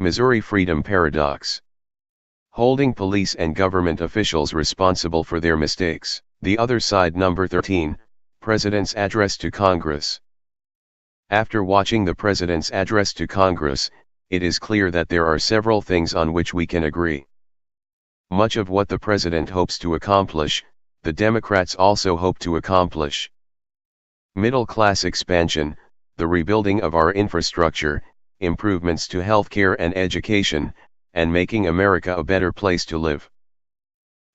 Missouri Freedom Paradox. Holding police and government officials responsible for their mistakes. The Other Side. Number 13, President's Address to Congress. After watching the President's address to Congress, it is clear that there are several things on which we can agree. Much of what the President hopes to accomplish, the Democrats also hope to accomplish. Middle class expansion, the rebuilding of our infrastructure, improvements to healthcare and education, and making America a better place to live.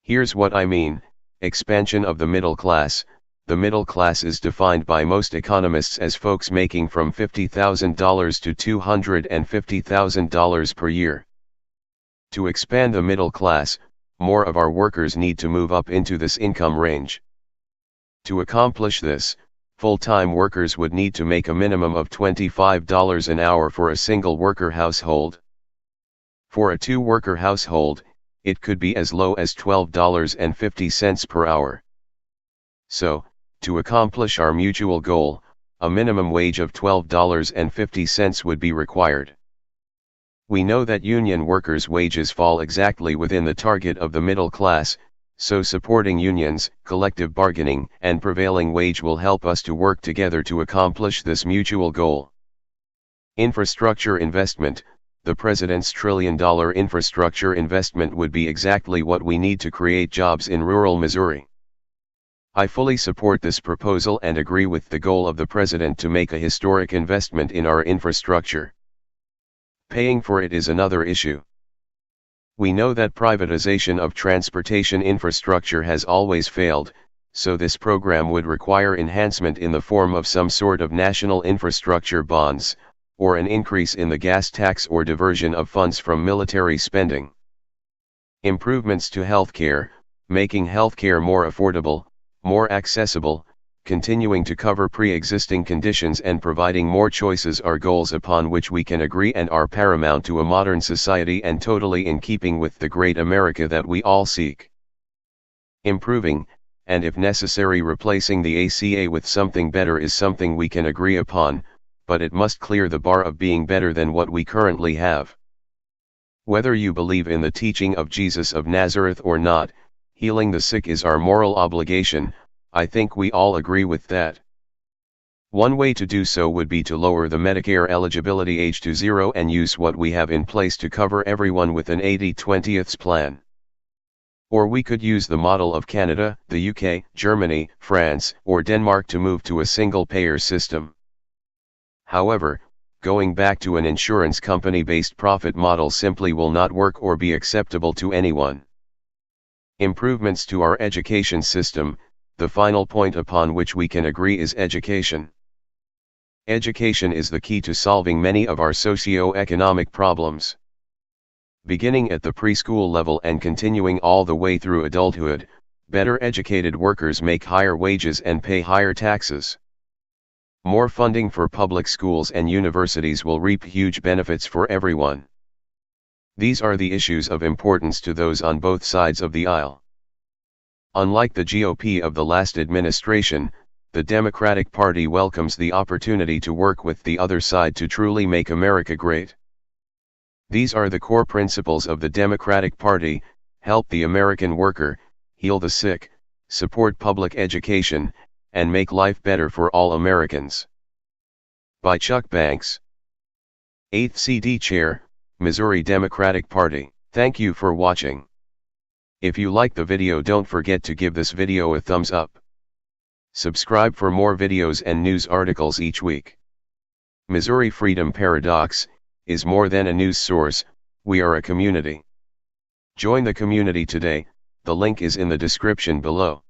Here's what I mean: expansion of the middle class. The middle class is defined by most economists as folks making from $50,000 to $250,000 per year. To expand the middle class, more of our workers need to move up into this income range. To accomplish this, full-time workers would need to make a minimum of $25 an hour for a single worker household. For a two-worker household, it could be as low as $12.50 per hour. So, to accomplish our mutual goal, a minimum wage of $12.50 would be required. We know that union workers' wages fall exactly within the target of the middle class, so supporting unions, collective bargaining, and prevailing wage will help us to work together to accomplish this mutual goal. Infrastructure investment. The President's trillion-dollar infrastructure investment would be exactly what we need to create jobs in rural Missouri. I fully support this proposal and agree with the goal of the President to make a historic investment in our infrastructure. Paying for it is another issue. We know that privatization of transportation infrastructure has always failed, so this program would require enhancement in the form of some sort of national infrastructure bonds, or an increase in the gas tax or diversion of funds from military spending. Improvements to healthcare, making healthcare more affordable, more accessible, continuing to cover pre-existing conditions and providing more choices are goals upon which we can agree and are paramount to a modern society and totally in keeping with the great America that we all seek. Improving, and if necessary replacing the ACA with something better is something we can agree upon, but it must clear the bar of being better than what we currently have. Whether you believe in the teaching of Jesus of Nazareth or not, healing the sick is our moral obligation. I think we all agree with that. One way to do so would be to lower the Medicare eligibility age to 0 and use what we have in place to cover everyone with an 80/20 plan. Or we could use the model of Canada, the UK, Germany, France, or Denmark to move to a single-payer system. However, going back to an insurance company-based profit model simply will not work or be acceptable to anyone. Improvements to our education system. The final point upon which we can agree is education. Education is the key to solving many of our socio-economic problems. Beginning at the preschool level and continuing all the way through adulthood, better educated workers make higher wages and pay higher taxes. More funding for public schools and universities will reap huge benefits for everyone. These are the issues of importance to those on both sides of the aisle. Unlike the GOP of the last administration, the Democratic Party welcomes the opportunity to work with the other side to truly make America great. These are the core principles of the Democratic Party: help the American worker, heal the sick, support public education, and make life better for all Americans. By Chuck Banks, 8th CD Chair, Missouri Democratic Party. Thank you for watching. If you like the video, don't forget to give this video a thumbs up. Subscribe for more videos and news articles each week. Missouri Freedom Paradox is more than a news source, we are a community. Join the community today, the link is in the description below.